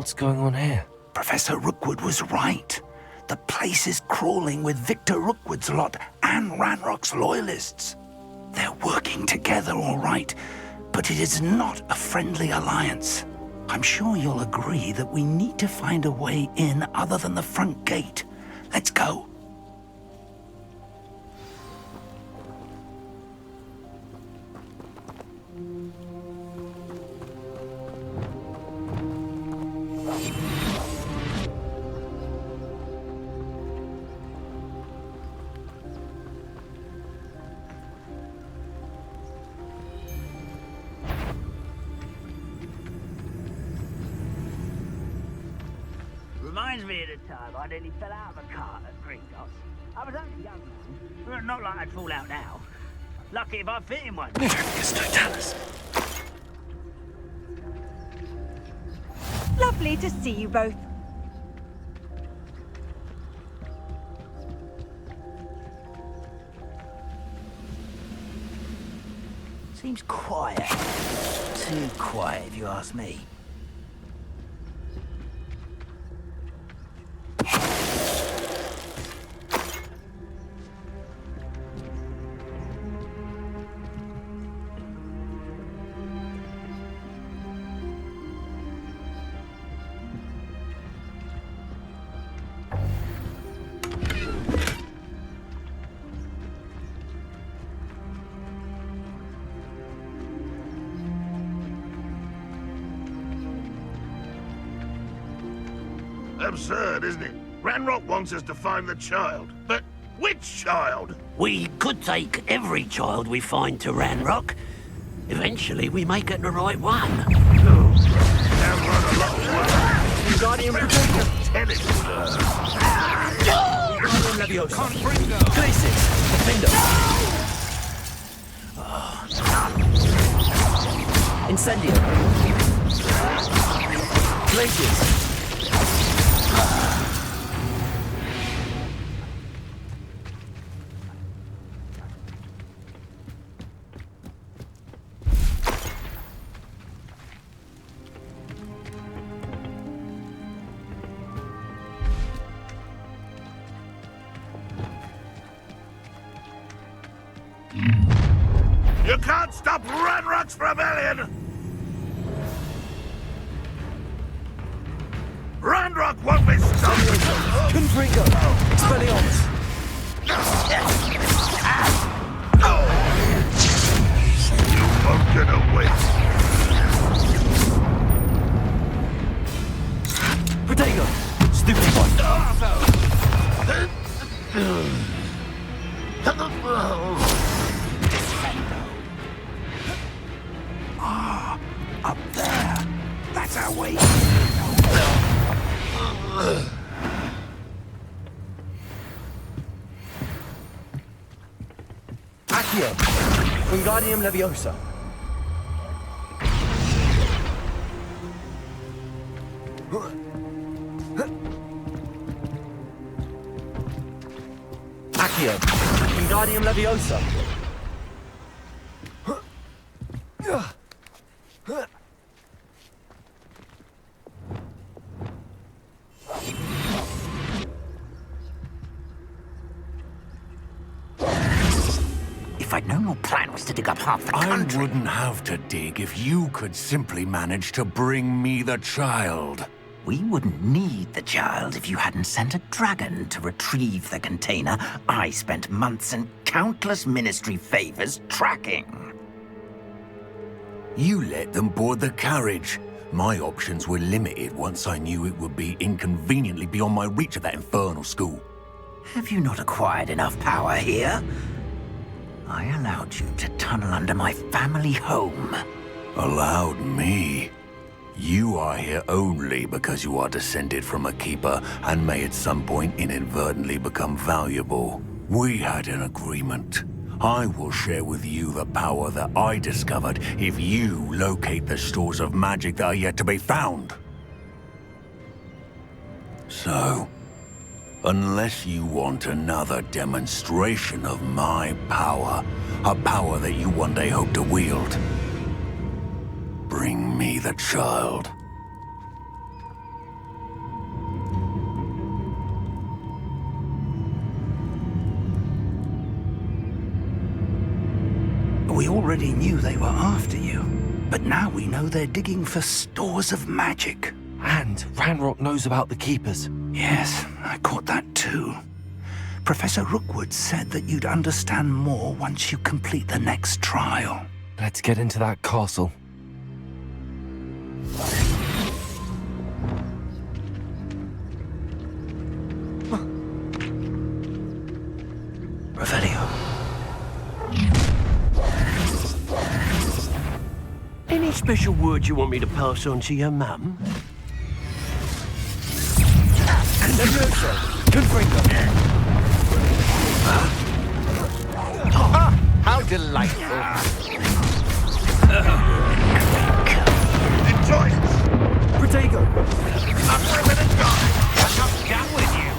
What's going on here? Professor Rookwood was right. The place is crawling with Victor Rookwood's lot and Ranrock's loyalists. They're working together, all right, but it is not a friendly alliance. I'm sure you'll agree that we need to find a way in other than the front gate. Let's go. Reminds me of the time I nearly fell out of a cart at Gringotts. I was only young then. Well, not like I'd fall out now. Lucky if I fit in one. Lovely to see you both. Seems quiet. Too quiet, if you ask me. Absurd, isn't it? Ranrock wants us to find the child. But which child? We could take every child we find to Ranrock. Eventually, we may get the right one. No. Sounds like a lot of work. Guardian Tell him. Can't bring them. Places. Defender. Incendio. Places. You can't stop Ranrock's rebellion! Ranrock won't be stopped! Confringo. Expelliarmus. You won't get away. Protego. Stupid one. Up there. That's our way. Accio. Wingardium Leviosa. Accio. Wingardium Leviosa. If I'd known your plan was to dig up half the I country... wouldn't have to dig if you could simply manage to bring me the child. We wouldn't need the child if you hadn't sent a dragon to retrieve the container I spent months and countless ministry favors tracking. You let them board the carriage. My options were limited once I knew it would be inconveniently beyond my reach at that infernal school. Have you not acquired enough power here? I allowed you to tunnel under my family home. Allowed me? You are here only because you are descended from a keeper and may at some point inadvertently become valuable. We had an agreement. I will share with you the power that I discovered if you locate the stores of magic that are yet to be found. So, unless you want another demonstration of my power, a power that you one day hope to wield, bring me the child. We already knew they were after you, but now we know they're digging for stores of magic. And Ranrock knows about the Keepers. Yes, I caught that too. Professor Rookwood said that you'd understand more once you complete the next trial. Let's get into that castle. Revelio. Any special words you want me to pass on to your mum? Leviosa! Confringo! How delightful! Enjoy it! Protego! I'm ripping and gone! I'm not done with you.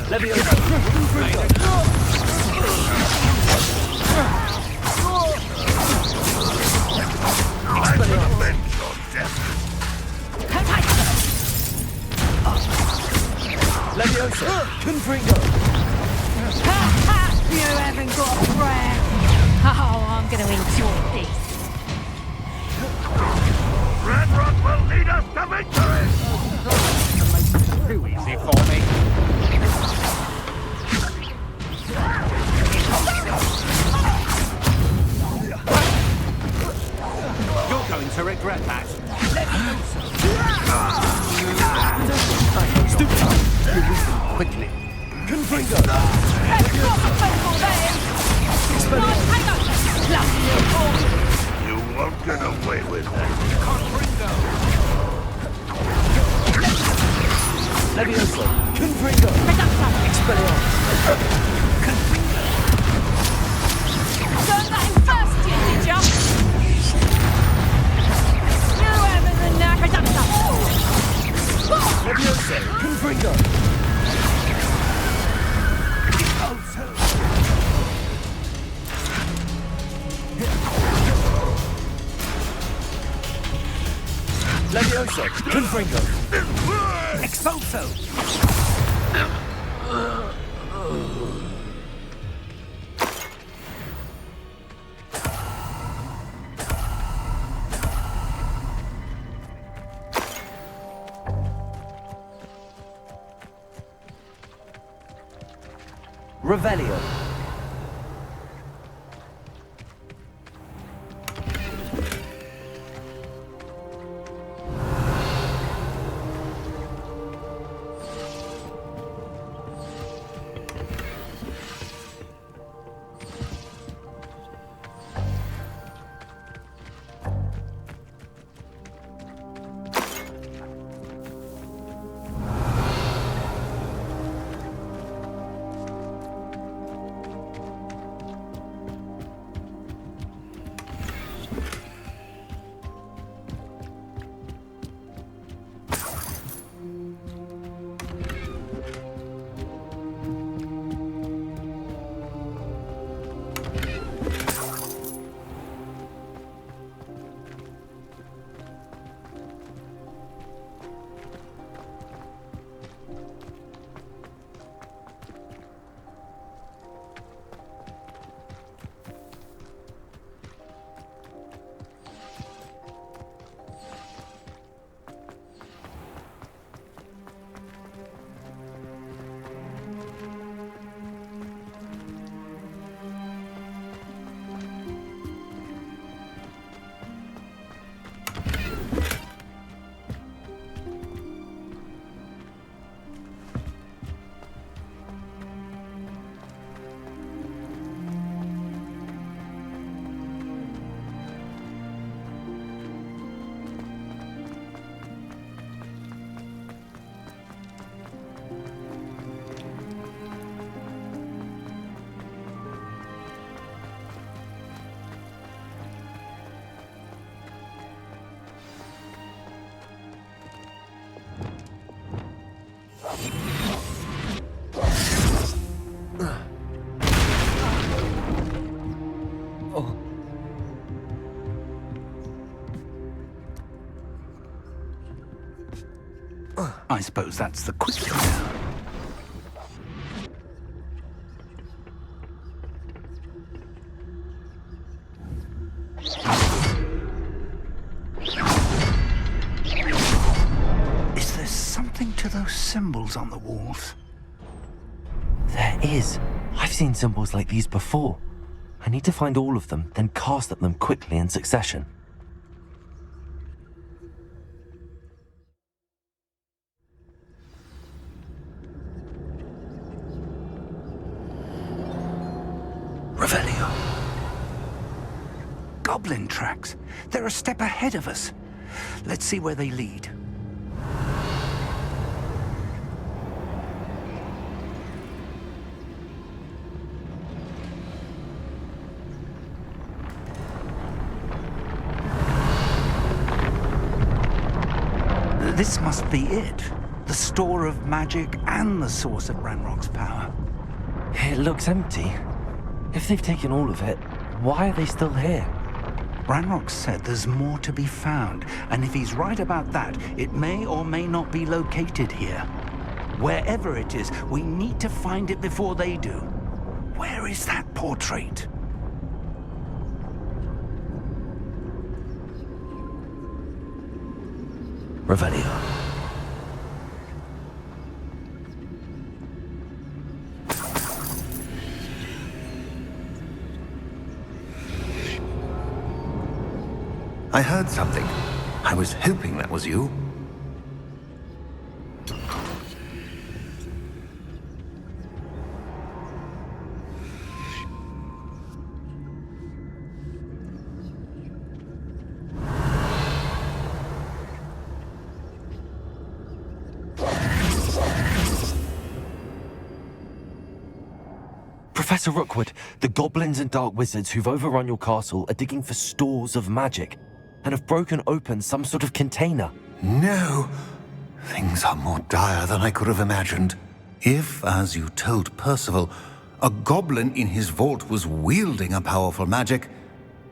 Leviosa! Confringo! I will avenge your death! Leviosa! Confringo! You haven't got a prayer. Oh, I'm going to enjoy this. Ranrock will lead us to victory! Too easy for me. You're going to regret that. Stupid! Release them quickly. Confringo! You won't get away with that. Leviosa! Confringo! Expelliarmus! Learned that in first year, did ya? You haven't the knack. Leviosa! Confringo! Leviosa! Confringo! Expulso! Revelio! I suppose that's the quick way. symbols on the walls. There is. I've seen symbols like these before. I need to find all of them, then cast at them quickly in succession. Revelio. Goblin tracks. They're a step ahead of us. Let's see where they lead. This must be it. The store of magic and the source of Ranrock's power. It looks empty. If they've taken all of it, why are they still here? Ranrock said there's more to be found, and if he's right about that, it may or may not be located here. Wherever it is, we need to find it before they do. Where is that portrait? Revelio. I heard something. I was hoping that was you. Professor Rookwood, the goblins and dark wizards who've overrun your castle are digging for stores of magic and have broken open some sort of container. No. Things are more dire than I could have imagined. If, as you told Percival, a goblin in his vault was wielding a powerful magic,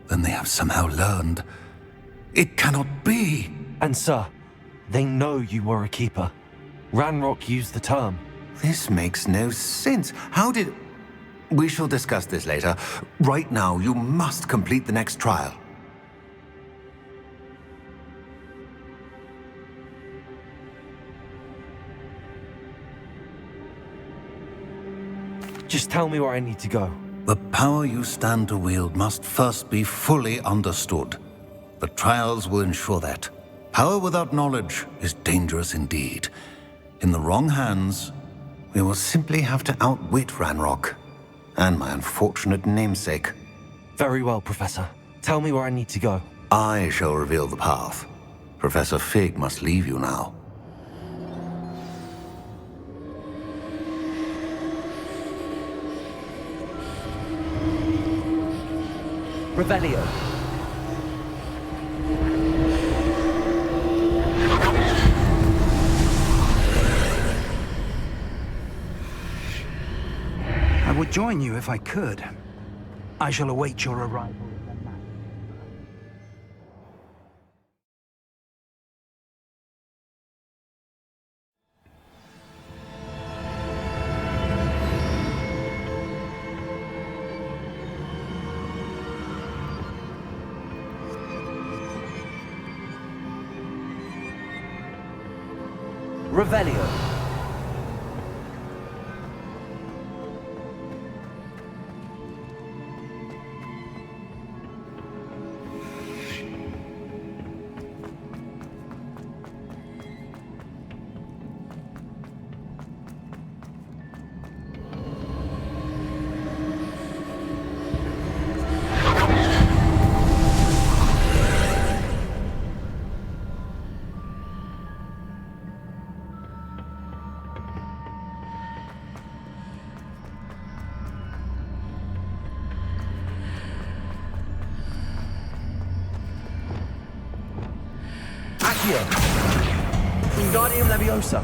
then they have somehow learned. It cannot be. And sir, they know you were a keeper. Ranrock used the term. This makes no sense. How did... We shall discuss this later. Right now, you must complete the next trial. Just tell me where I need to go. The power you stand to wield must first be fully understood. The trials will ensure that. Power without knowledge is dangerous indeed. In the wrong hands, we will simply have to outwit Ranrock and my unfortunate namesake. Very well, Professor. Tell me where I need to go. I shall reveal the path. Professor Fig must leave you now. Revelio. I would join you if I could. I shall await your arrival. Revelio. Wingardium Leviosa.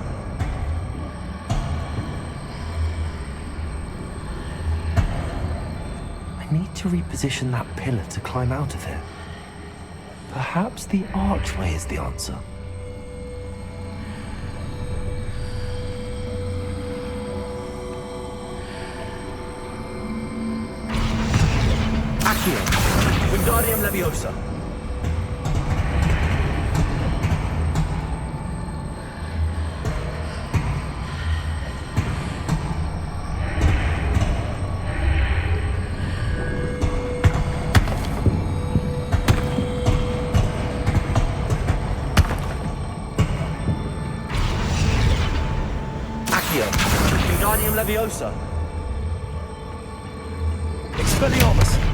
I need to reposition that pillar to climb out of here. Perhaps the archway is the answer. Accio. Wingardium Leviosa. Leviosa! Expelliarmus!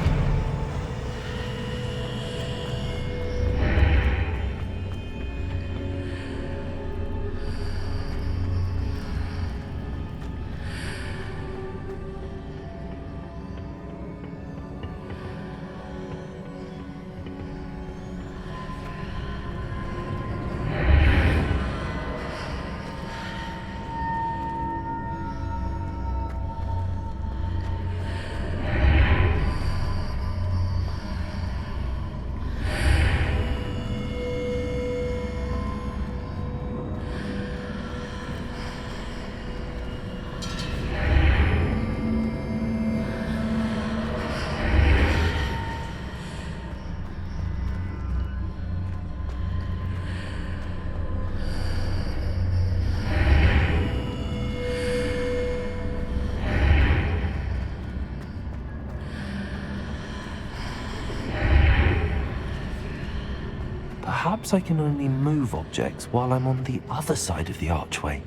Perhaps I can only move objects while I'm on the other side of the archway.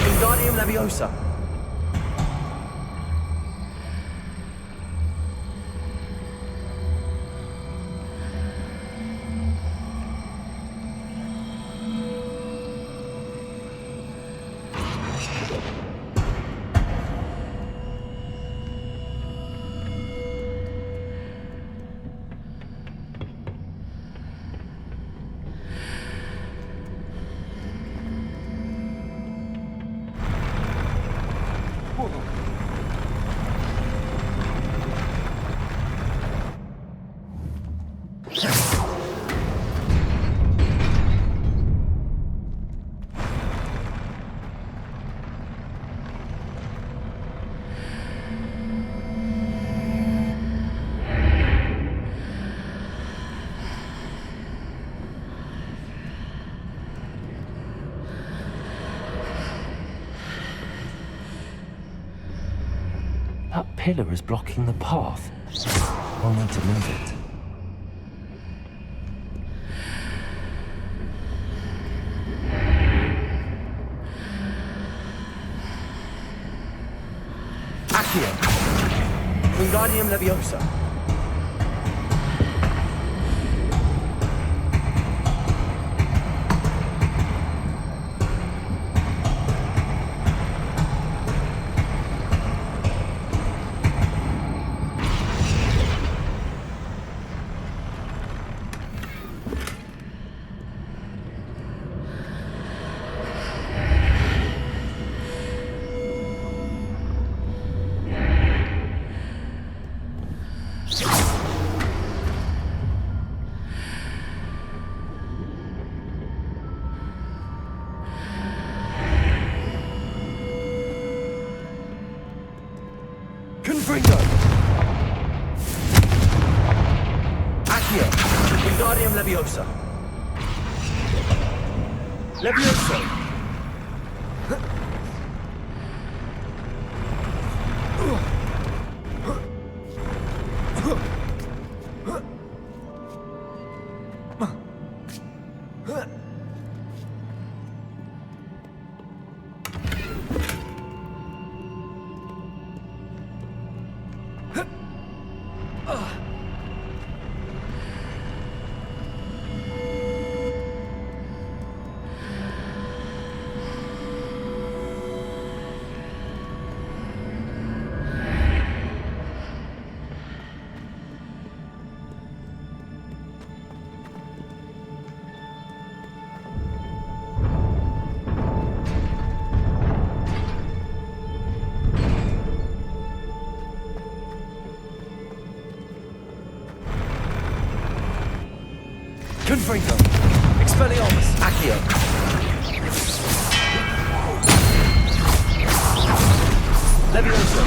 Wingardium Leviosa! That pillar is blocking the path. I'll need to move it. Accio! Wingardium Leviosa! Confringo! Wingardium Leviosa. Leviosa. Confringo. Expelliarmus. Accio. Leviosa.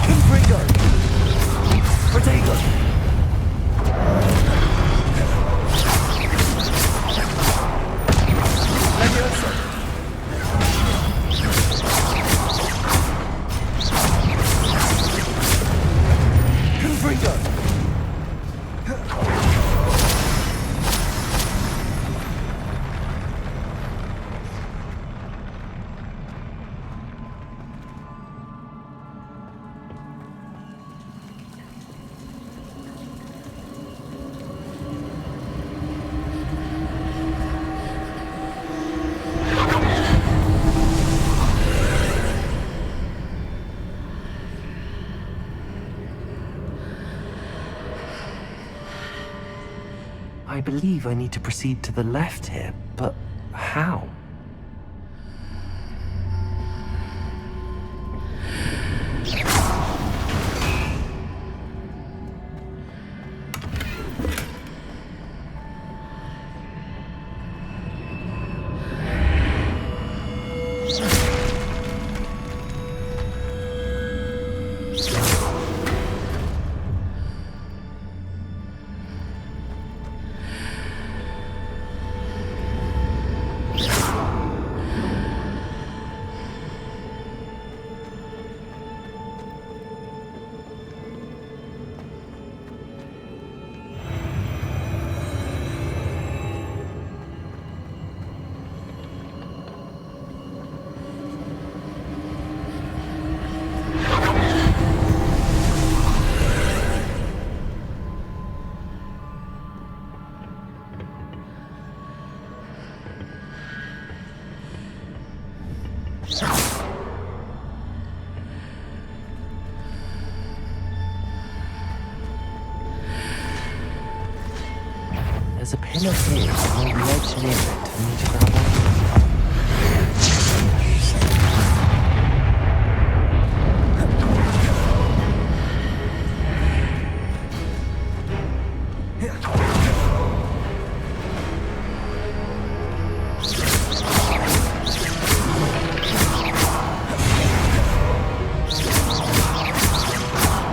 Confringo. Protego. Leviosa. Confringo. I believe I need to proceed to the left here, but how? There's a pillar here, and a ledge near it for me to grab onto.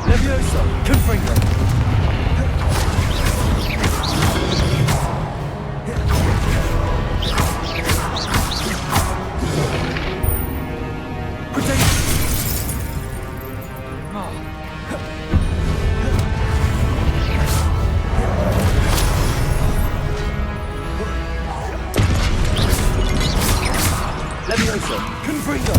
Leviosa. Confringo. Leviosa. Confringo.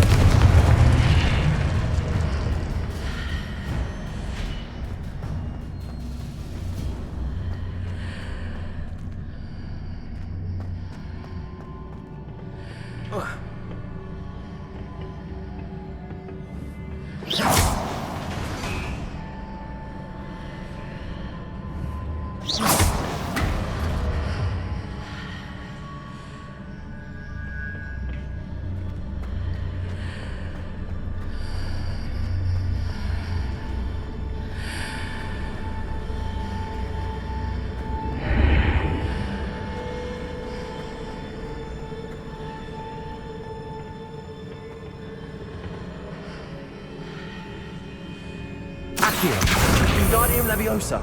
Accio. Wingardium Leviosa.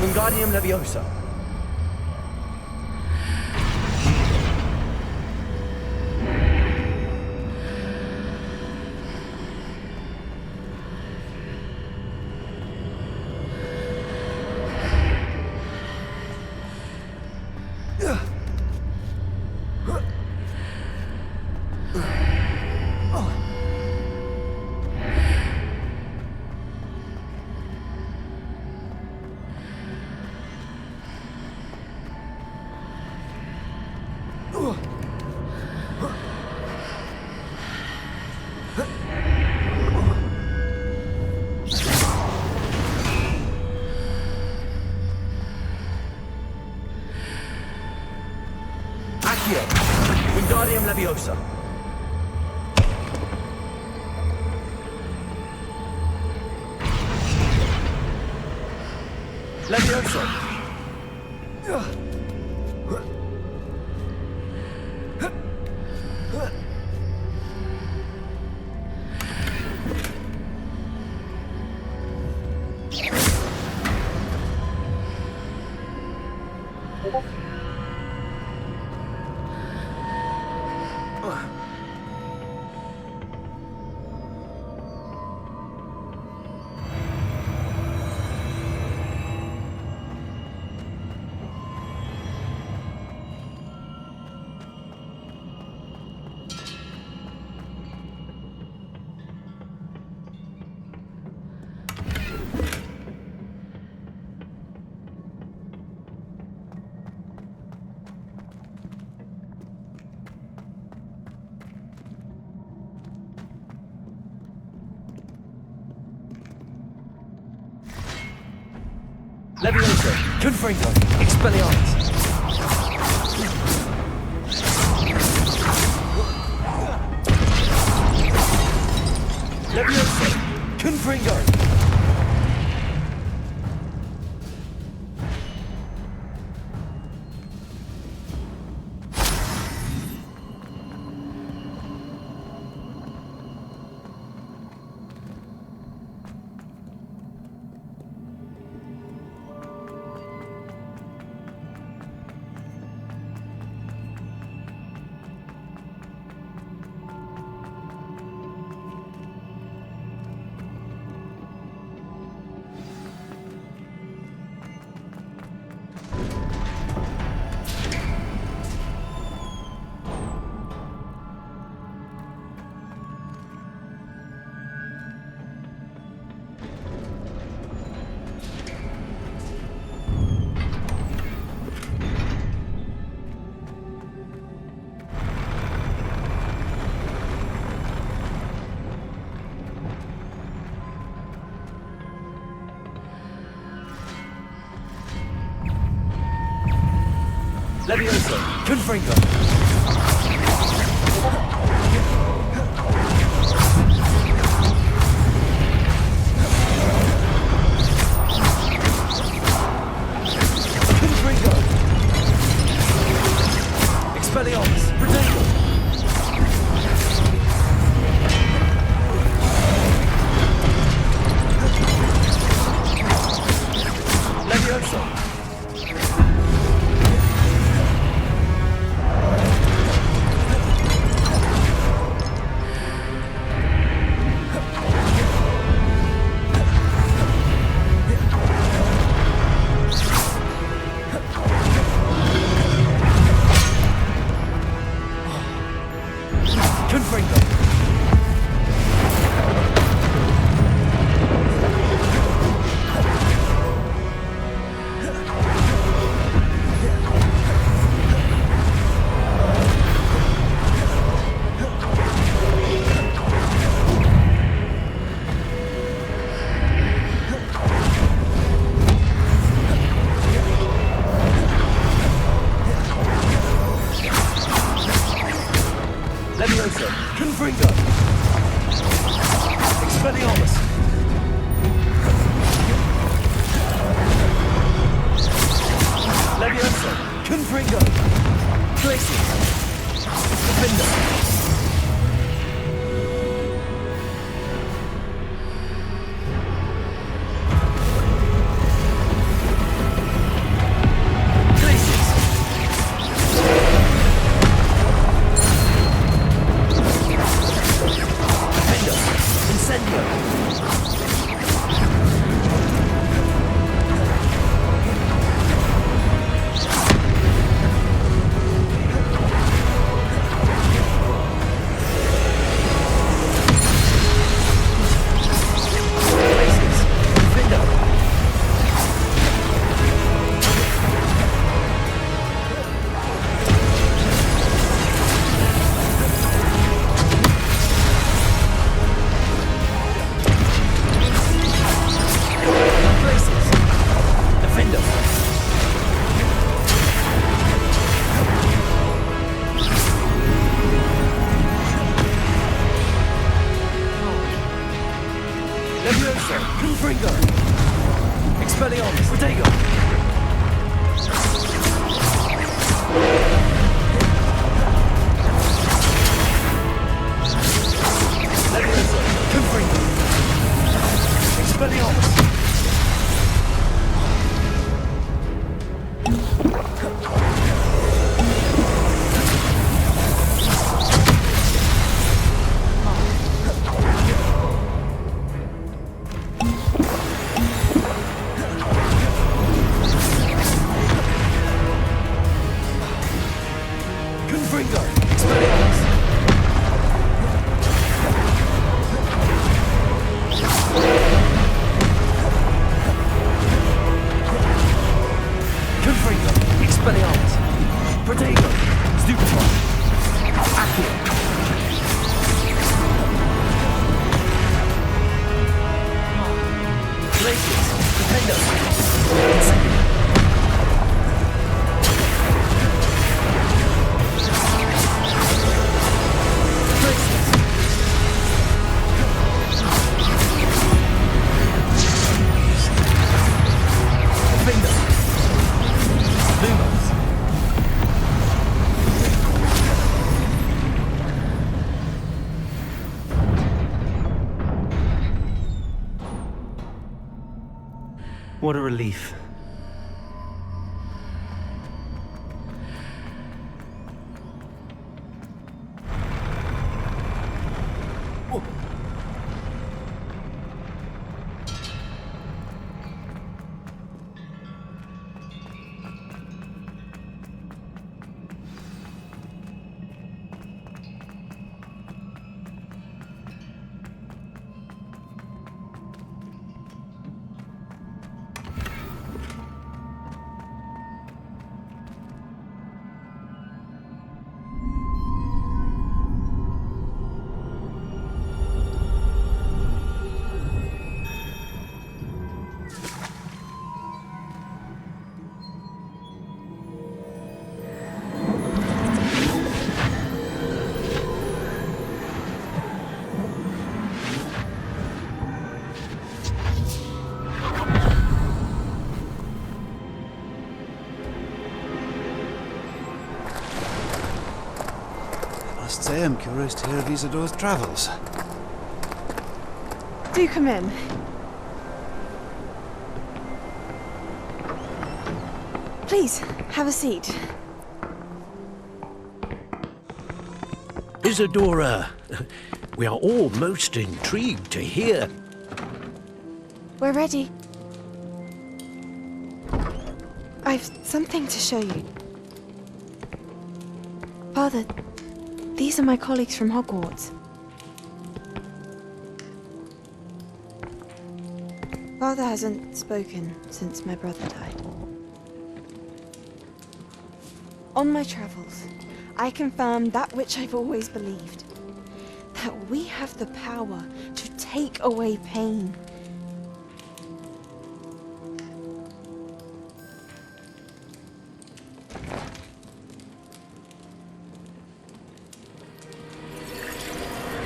Wingardium Leviosa. Wingardium Leviosa. Leviosa. Leviosa, Confringo, Expelliarmus. Leviosa, Confringo. Leviosa, Confringo. Confringo. Expelliarmus, Protego. Leviosa. Leviosa, Confringo. Expelliarmus. Leviosa, Confringo. Glacier. Defender. Expelliarmus! Protego! Stupefy! Accio! Glacius! Protego! Incendio! What a relief. I am curious to hear of Isidore's travels. Do come in. Please, have a seat. Isadora, we are all most intrigued to hear. We're ready. I've something to show you. Father, these are my colleagues from Hogwarts. Father hasn't spoken since my brother died. On my travels, I confirmed that which I've always believed. That we have the power to take away pain.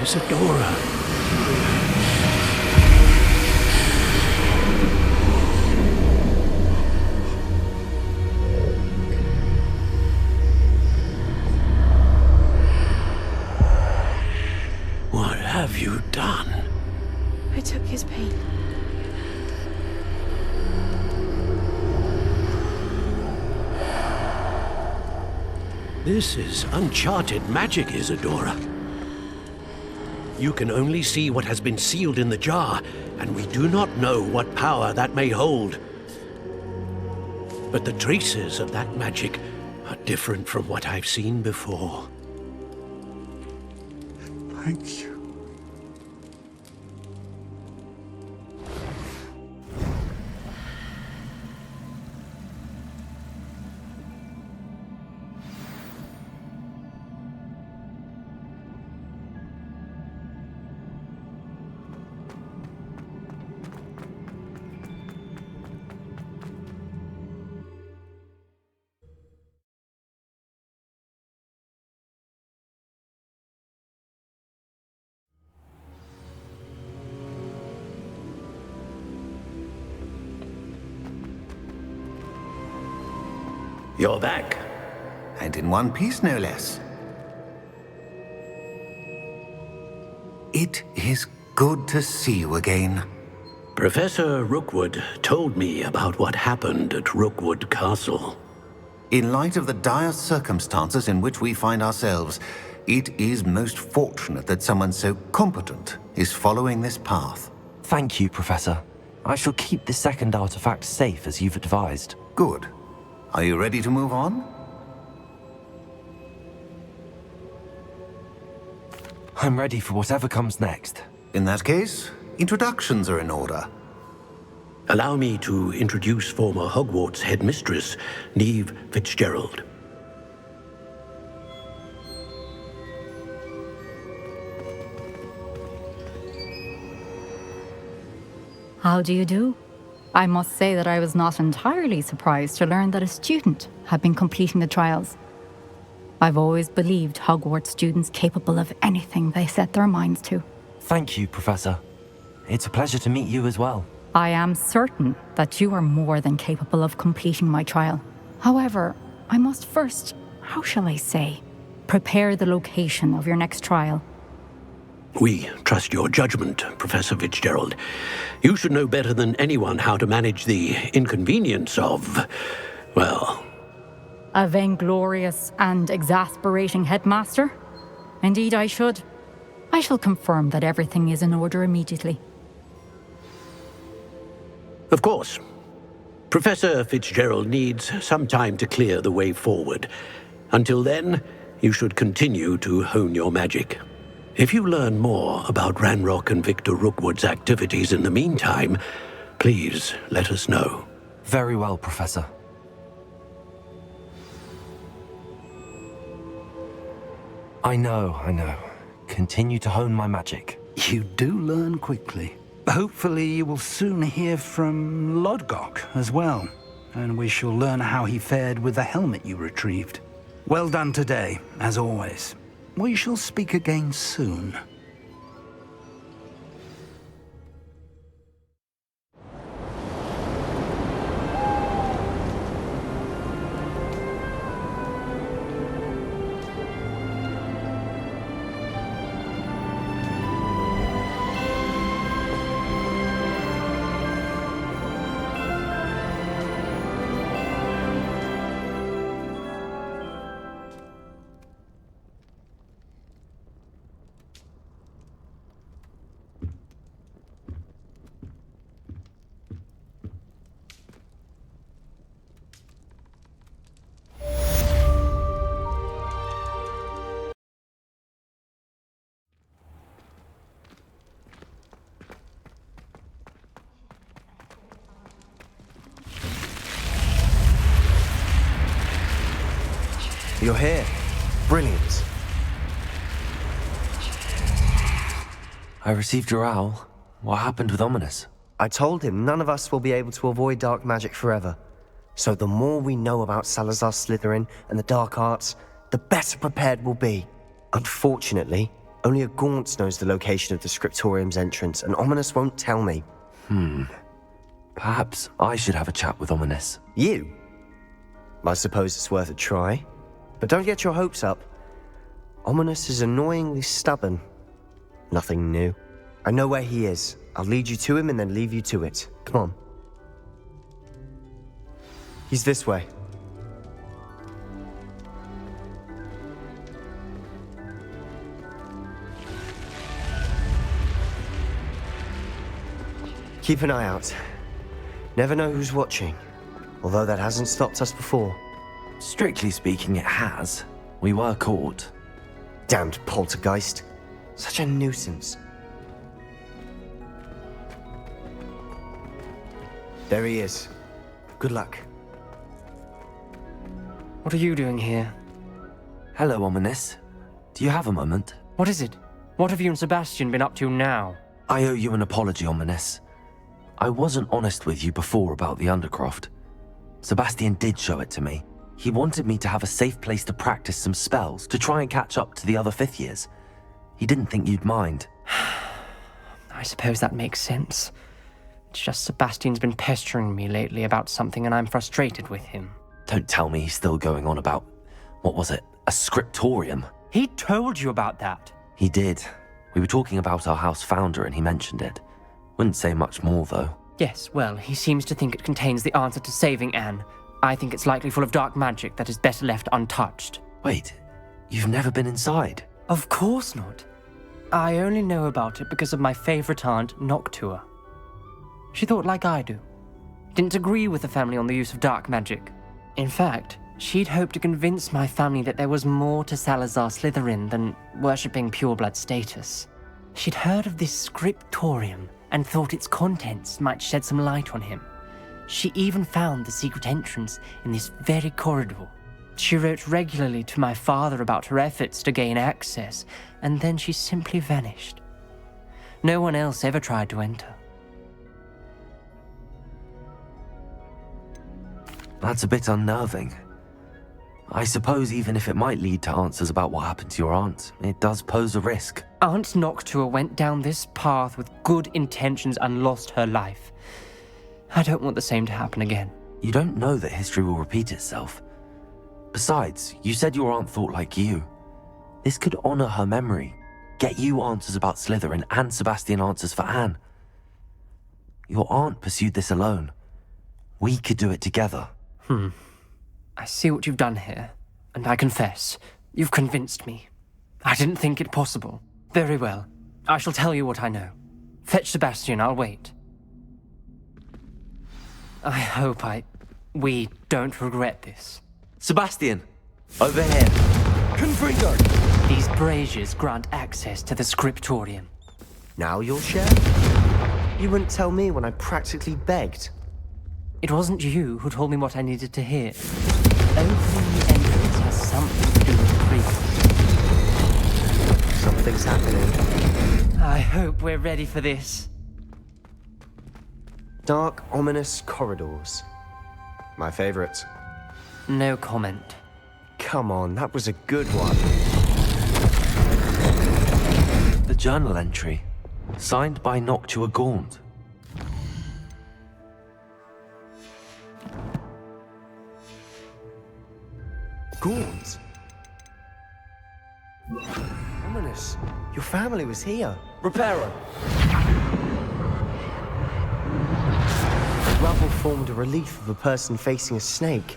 Isadora. What have you done? I took his pain. This is uncharted magic, Isadora. You can only see what has been sealed in the jar, and we do not know what power that may hold. But the traces of that magic are different from what I've seen before. Thank you. You're back. And in one piece, no less. It is good to see you again. Professor Rookwood told me about what happened at Rookwood Castle. In light of the dire circumstances in which we find ourselves, it is most fortunate that someone so competent is following this path. Thank you, Professor. I shall keep the second artifact safe as you've advised. Good. Are you ready to move on? I'm ready for whatever comes next. In that case, introductions are in order. Allow me to introduce former Hogwarts headmistress, Neve Fitzgerald. How do you do? I must say that I was not entirely surprised to learn that a student had been completing the trials. I've always believed Hogwarts students capable of anything they set their minds to. Thank you, Professor. It's a pleasure to meet you as well. I am certain that you are more than capable of completing my trial. However, I must first, how shall I say, prepare the location of your next trial. We trust your judgment, Professor Fitzgerald. You should know better than anyone how to manage the inconvenience of, well... A vainglorious and exasperating headmaster? Indeed I should. I shall confirm that everything is in order immediately. Of course. Professor Fitzgerald needs some time to clear the way forward. Until then, you should continue to hone your magic. If you learn more about Ranrock and Victor Rookwood's activities in the meantime, please let us know. Very well, Professor. I know. Continue to hone my magic. You do learn quickly. Hopefully you will soon hear from Lodgok as well, and we shall learn how he fared with the helmet you retrieved. Well done today, as always. We shall speak again soon. You're here. Brilliant. I received your owl. What happened with Ominous? I told him none of us will be able to avoid dark magic forever. So the more we know about Salazar Slytherin and the dark arts, the better prepared we'll be. Unfortunately, only a Gaunt knows the location of the Scriptorium's entrance, and Ominous won't tell me. Perhaps I should have a chat with Ominous. You? I suppose it's worth a try. But don't get your hopes up. Ominous is annoyingly stubborn. Nothing new. I know where he is. I'll lead you to him and then leave you to it. Come on. He's this way. Keep an eye out. Never know who's watching. Although that hasn't stopped us before. Strictly speaking, it has. We were caught. Damned poltergeist. Such a nuisance. There he is. Good luck. What are you doing here? Hello, Ominous. Do you have a moment? What is it? What have you and Sebastian been up to now? I owe you an apology, Ominous. I wasn't honest with you before about the Undercroft. Sebastian did show it to me. He wanted me to have a safe place to practice some spells, to try and catch up to the other fifth years. He didn't think you'd mind. I suppose that makes sense. It's just Sebastian's been pestering me lately about something and I'm frustrated with him. Don't tell me he's still going on about, what was it, a scriptorium? He told you about that? He did. We were talking about our house founder and he mentioned it. Wouldn't say much more, though. Yes, well, he seems to think it contains the answer to saving Anne. I think it's likely full of dark magic that is better left untouched. Wait, you've never been inside? Of course not. I only know about it because of my favorite aunt, Noctua. She thought like I do. Didn't agree with the family on the use of dark magic. In fact, she'd hoped to convince my family that there was more to Salazar Slytherin than worshipping pureblood status. She'd heard of this scriptorium and thought its contents might shed some light on him. She even found the secret entrance in this very corridor. She wrote regularly to my father about her efforts to gain access, and then she simply vanished. No one else ever tried to enter. That's a bit unnerving. I suppose even if it might lead to answers about what happened to your aunt, it does pose a risk. Aunt Noctua went down this path with good intentions and lost her life. I don't want the same to happen again. You don't know that history will repeat itself. Besides, you said your aunt thought like you. This could honor her memory, get you answers about Slytherin and Sebastian answers for Anne. Your aunt pursued this alone. We could do it together. I see what you've done here, and I confess, you've convinced me. I didn't think it possible. Very well. I shall tell you what I know. Fetch Sebastian, I'll wait. I hope we don't regret this. Sebastian, over here. Confringo! These braziers grant access to the scriptorium. Now you'll share? You wouldn't tell me when I practically begged. It wasn't you who told me what I needed to hear. Opening the entrance has something to do with the priest. Something's happening. I hope we're ready for this. Dark, ominous corridors. My favorite. No comment. Come on, that was a good one. The journal entry, signed by Noctua Gaunt. Gaunt? Ominous. Your family was here. Reparo. The rubble formed a relief of a person facing a snake.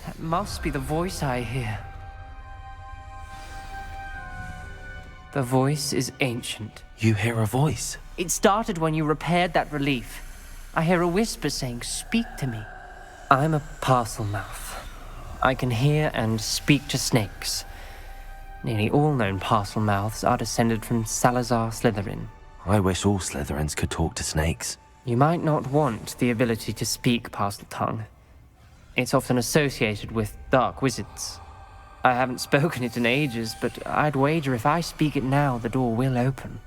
That must be the voice I hear. The voice is ancient. You hear a voice? It started when you repaired that relief. I hear a whisper saying, "Speak to me." I'm a parcel mouth. I can hear and speak to snakes. Nearly all known parcel mouths are descended from Salazar Slytherin. I wish all Slytherins could talk to snakes. You might not want the ability to speak parcel tongue. It's often associated with dark wizards. I haven't spoken it in ages, but I'd wager if I speak it now, the door will open.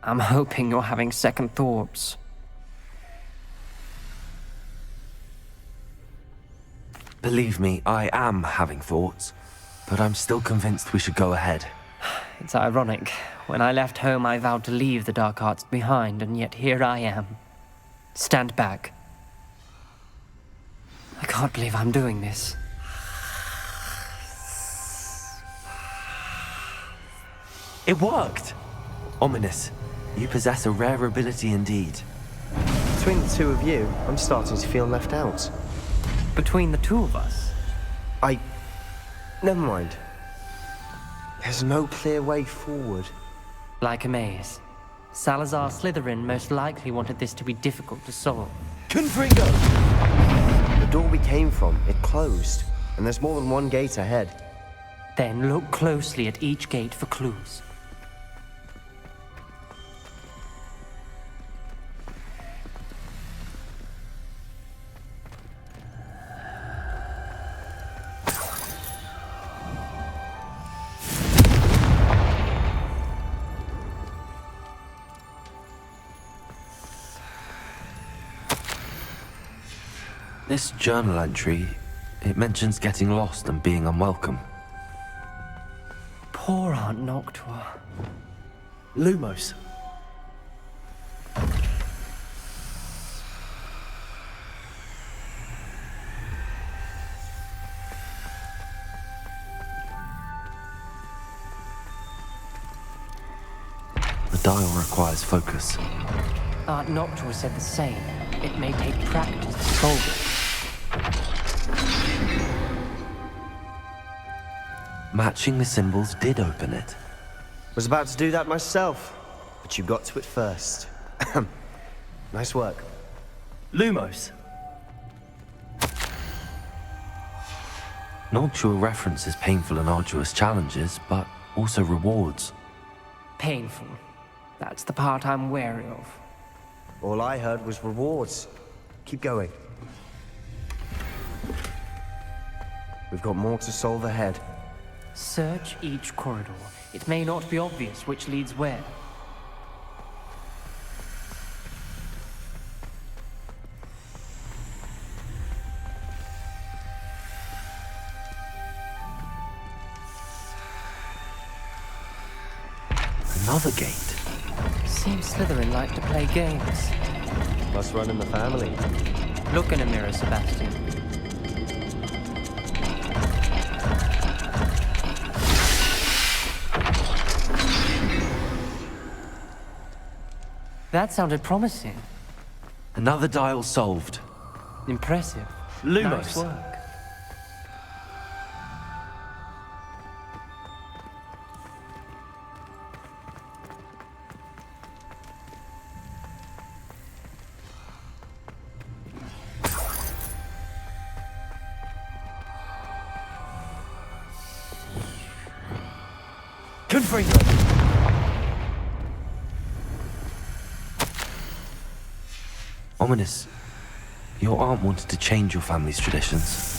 I'm hoping you're having second thoughts. Believe me, I am having thoughts, but I'm still convinced we should go ahead. It's ironic. When I left home, I vowed to leave the dark arts behind, and yet here I am. Stand back. I can't believe I'm doing this. It worked! Ominous, you possess a rare ability indeed. Between the two of you, I'm starting to feel left out. Between the two of us? Never mind. There's no clear way forward. Like a maze. Salazar Slytherin most likely wanted this to be difficult to solve. Confringo! The door we came from, it closed, and there's more than one gate ahead. Then look closely at each gate for clues. This journal entry, it mentions getting lost and being unwelcome. Poor Aunt Noctua. Lumos. The dial requires focus. Aunt Noctua said the same. It may take practice to solve it. Matching the symbols did open it. Was about to do that myself, but you got to it first. Nice work. Lumos. Noctua references painful and arduous challenges, but also rewards. Painful. That's the part I'm wary of. All I heard was rewards. Keep going. We've got more to solve ahead. Search each corridor. It may not be obvious which leads where. Another gate. Seems Slytherin like to play games. Must run in the family. Look in a mirror, Sebastian. That sounded promising. Another dial solved. Impressive. Lumos. Nice work. Confringo! Ominous. Your aunt wanted to change your family's traditions.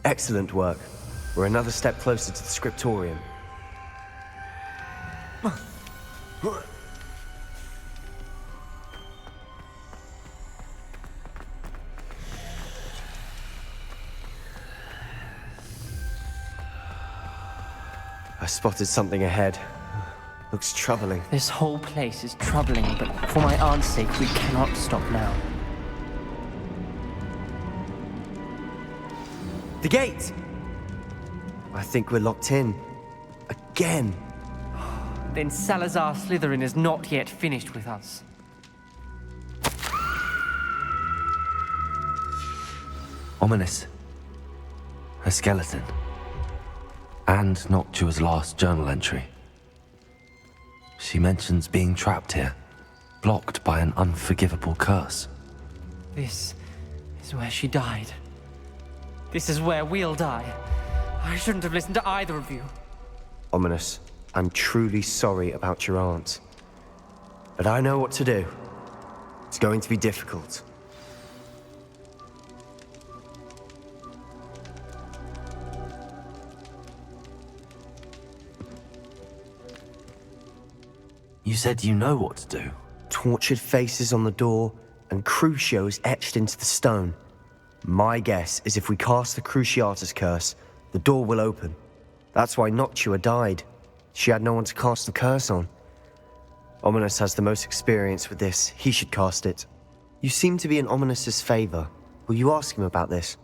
Excellent work. We're another step closer to the scriptorium. I spotted something ahead. Looks troubling. This whole place is troubling, but for my aunt's sake, we cannot stop now. The gate! I think we're locked in. Again. Then Salazar Slytherin is not yet finished with us. Ominous. A skeleton. And Noctua's last journal entry. She mentions being trapped here, blocked by an unforgivable curse. This is where she died. This is where we'll die. I shouldn't have listened to either of you. Ominous, I'm truly sorry about your aunt. But I know what to do. It's going to be difficult. You said you know what to do. Tortured faces on the door, and Crucios etched into the stone. My guess is if we cast the Cruciatus curse, the door will open. That's why Noctua died. She had no one to cast the curse on. Ominous has the most experience with this. He should cast it. You seem to be in Ominous's favor. Will you ask him about this?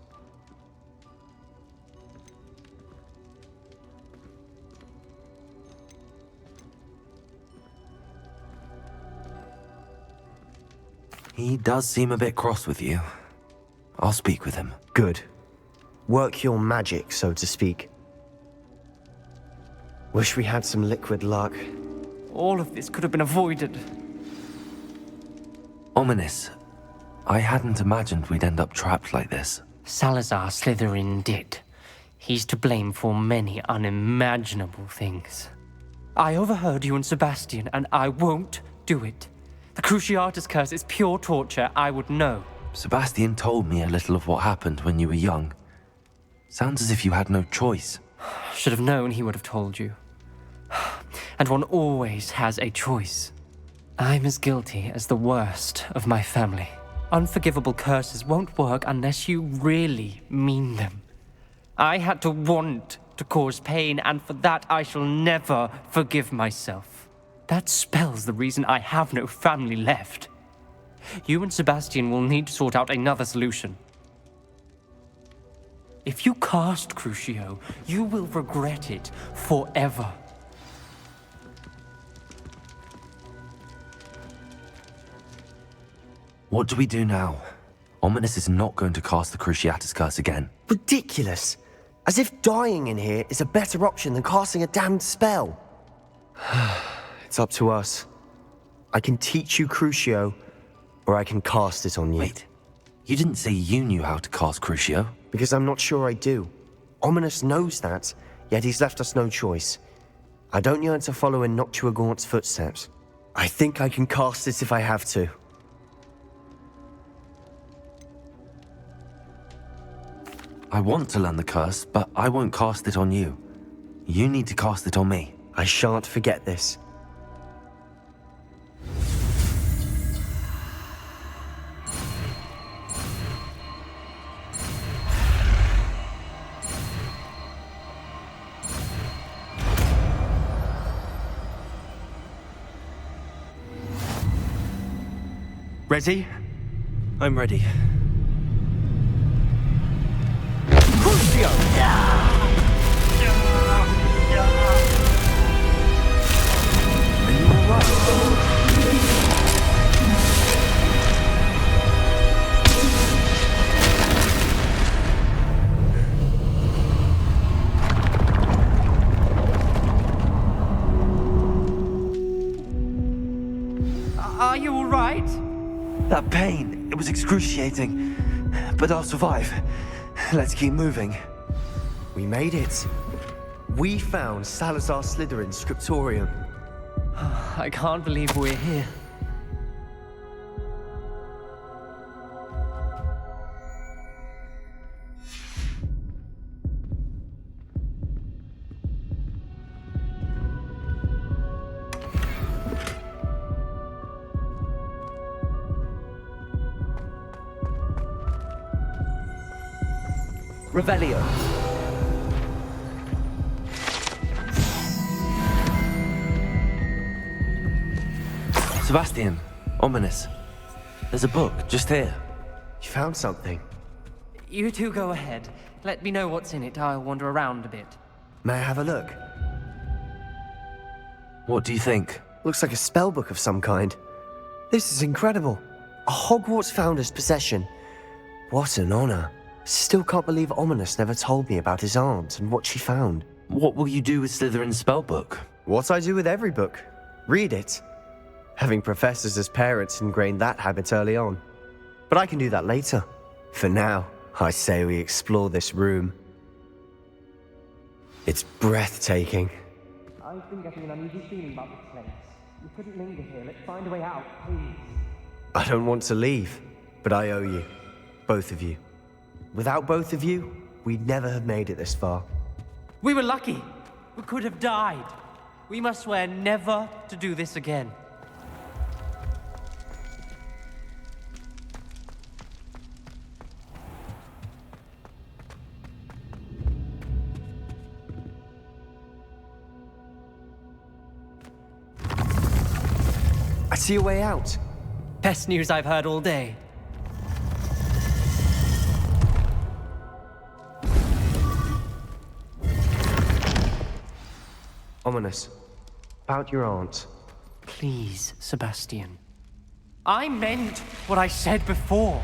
He does seem a bit cross with you. I'll speak with him. Good. Work your magic, so to speak. Wish we had some liquid luck. All of this could have been avoided. Ominous. I hadn't imagined we'd end up trapped like this. Salazar Slytherin did. He's to blame for many unimaginable things. I overheard you and Sebastian, and I won't do it. The Cruciatus curse is pure torture, I would know. Sebastian told me a little of what happened when you were young. Sounds as if you had no choice. Should have known he would have told you. And one always has a choice. I'm as guilty as the worst of my family. Unforgivable curses won't work unless you really mean them. I had to want to cause pain, and for that I shall never forgive myself. That spells the reason I have no family left. You and Sebastian will need to sort out another solution. If you cast Crucio, you will regret it forever. What do we do now? Ominous is not going to cast the Cruciatus curse again. Ridiculous! As if dying in here is a better option than casting a damned spell. It's up to us. I can teach you Crucio, or I can cast it on you. Wait. You didn't say you knew how to cast Crucio. Because I'm not sure I do. Ominous knows that, yet he's left us no choice. I don't yearn to follow in Noctua Gaunt's footsteps. I think I can cast it if I have to. I want to learn the curse, but I won't cast it on you. You need to cast it on me. I shan't forget this. Ready? I'm ready. Are you all right? That pain, it was excruciating. But I'll survive. Let's keep moving. We made it. We found Salazar Slytherin's scriptorium. I can't believe we're here. Revelio. Sebastian, Ominous. There's a book just here. You found something? You two go ahead. Let me know what's in it. I'll wander around a bit. May I have a look? What do you think? Looks like a spellbook of some kind. This is incredible. A Hogwarts founder's possession. What an honor. Still can't believe Ominous never told me about his aunt and what she found. What will you do with Slytherin's spellbook? What I do with every book. Read it. Having professors as parents ingrained that habit early on. But I can do that later. For now, I say we explore this room. It's breathtaking. I've been getting an uneasy feeling about this place. We couldn't linger here. Let's find a way out, please. I don't want to leave, but I owe you. Both of you. Without both of you, we'd never have made it this far. We were lucky. We could have died. We must swear never to do this again. I see a way out. Best news I've heard all day. Ominous. About your aunt. Please, Sebastian. I meant what I said before.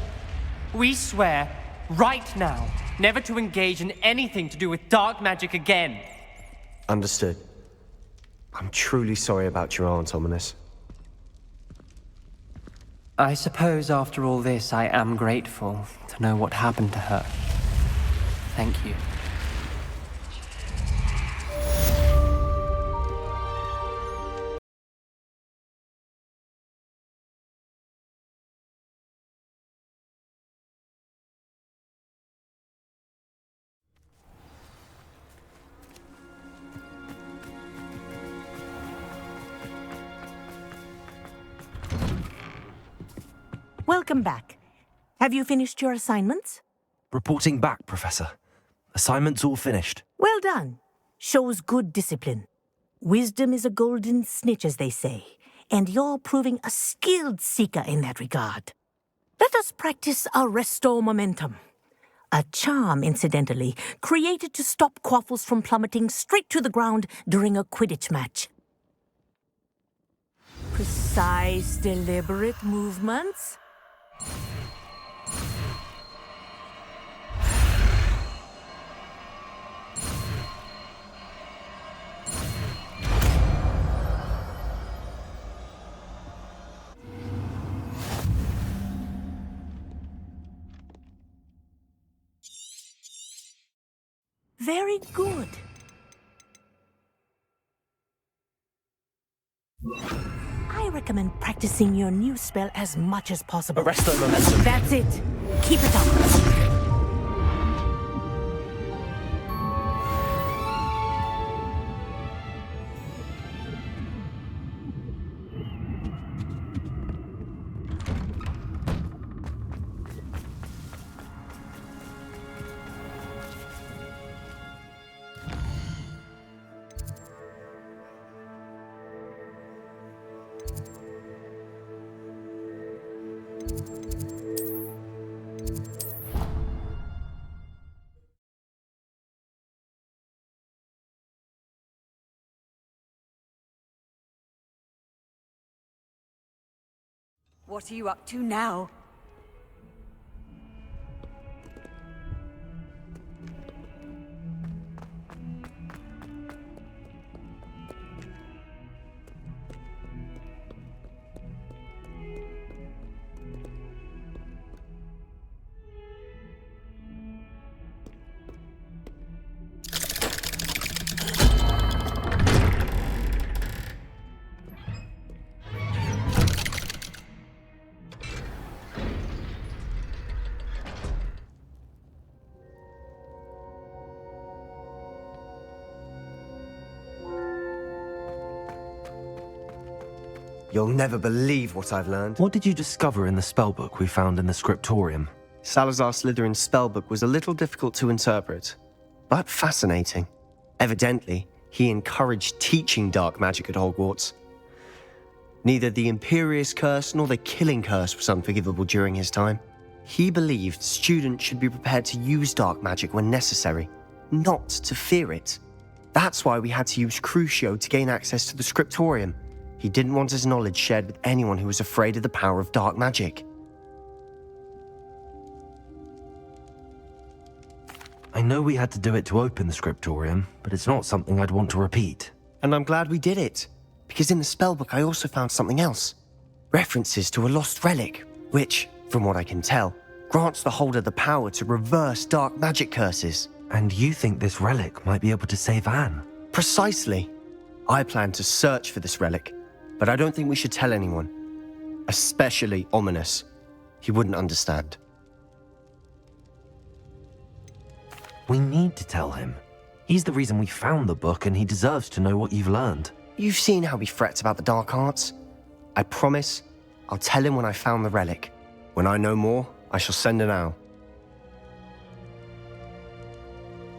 We swear, right now, never to engage in anything to do with dark magic again. Understood. I'm truly sorry about your aunt, Ominous. I suppose after all this, I am grateful to know what happened to her. Thank you. Welcome back. Have you finished your assignments? Reporting back, Professor. Assignment's all finished. Well done. Shows good discipline. Wisdom is a golden snitch, as they say, and you're proving a skilled seeker in that regard. Let us practice our Restore Momentum. A charm, incidentally, created to stop quaffles from plummeting straight to the ground during a Quidditch match. Precise, deliberate movements. Very good. I recommend practicing your new spell as much as possible. Arrest the momentum. That's it. Keep it up. What are you up to now? You'll never believe what I've learned. What did you discover in the spellbook we found in the scriptorium? Salazar Slytherin's spellbook was a little difficult to interpret, but fascinating. Evidently, he encouraged teaching dark magic at Hogwarts. Neither the Imperious Curse nor the Killing Curse was unforgivable during his time. He believed students should be prepared to use dark magic when necessary, not to fear it. That's why we had to use Crucio to gain access to the scriptorium. He didn't want his knowledge shared with anyone who was afraid of the power of dark magic. I know we had to do it to open the scriptorium, but it's not something I'd want to repeat. And I'm glad we did it, because in the spellbook I also found something else. References to a lost relic, which, from what I can tell, grants the holder the power to reverse dark magic curses. And you think this relic might be able to save Anne? Precisely. I plan to search for this relic, but I don't think we should tell anyone. Especially Ominous. He wouldn't understand. We need to tell him. He's the reason we found the book, and he deserves to know what you've learned. You've seen how he frets about the dark arts. I promise I'll tell him when I found the relic. When I know more, I shall send an owl.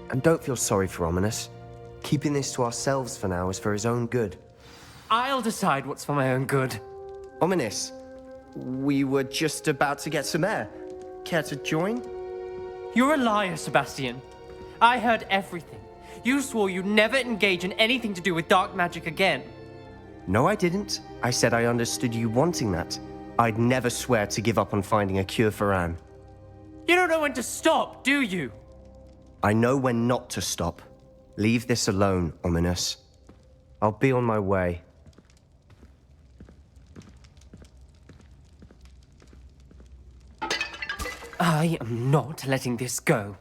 And don't feel sorry for Ominous. Keeping this to ourselves for now is for his own good. I'll decide what's for my own good. Ominous, we were just about to get some air. Care to join? You're a liar, Sebastian. I heard everything. You swore you'd never engage in anything to do with dark magic again. No, I didn't. I said I understood you wanting that. I'd never swear to give up on finding a cure for Anne. You don't know when to stop, do you? I know when not to stop. Leave this alone, Ominous. I'll be on my way. I am not letting this go.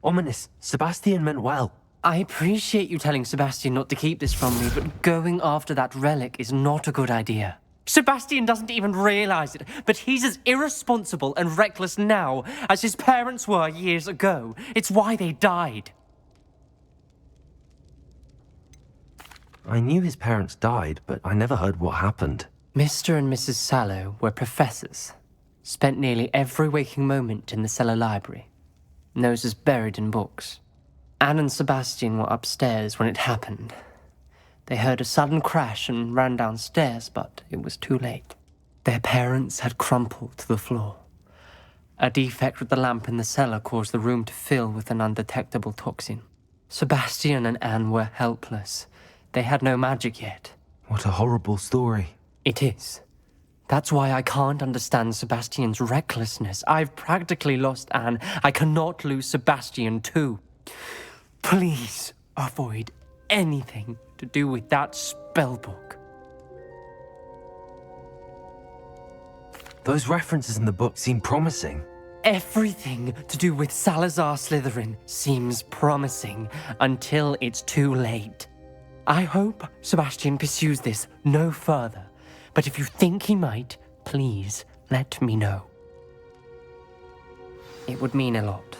Ominous, Sebastian meant well. I appreciate you telling Sebastian not to keep this from me, but going after that relic is not a good idea. Sebastian doesn't even realize it, but he's as irresponsible and reckless now as his parents were years ago. It's why they died. I knew his parents died, but I never heard what happened. Mr. and Mrs. Sallow were professors. Spent nearly every waking moment in the cellar library. Noses buried in books. Anne and Sebastian were upstairs when it happened. They heard a sudden crash and ran downstairs, but it was too late. Their parents had crumpled to the floor. A defect with the lamp in the cellar caused the room to fill with an undetectable toxin. Sebastian and Anne were helpless. They had no magic yet. What a horrible story. It is. That's why I can't understand Sebastian's recklessness. I've practically lost Anne. I cannot lose Sebastian too. Please avoid anything to do with that spellbook. Those references in the book seem promising. Everything to do with Salazar Slytherin seems promising until it's too late. I hope Sebastian pursues this no further, but if you think he might, please let me know. It would mean a lot.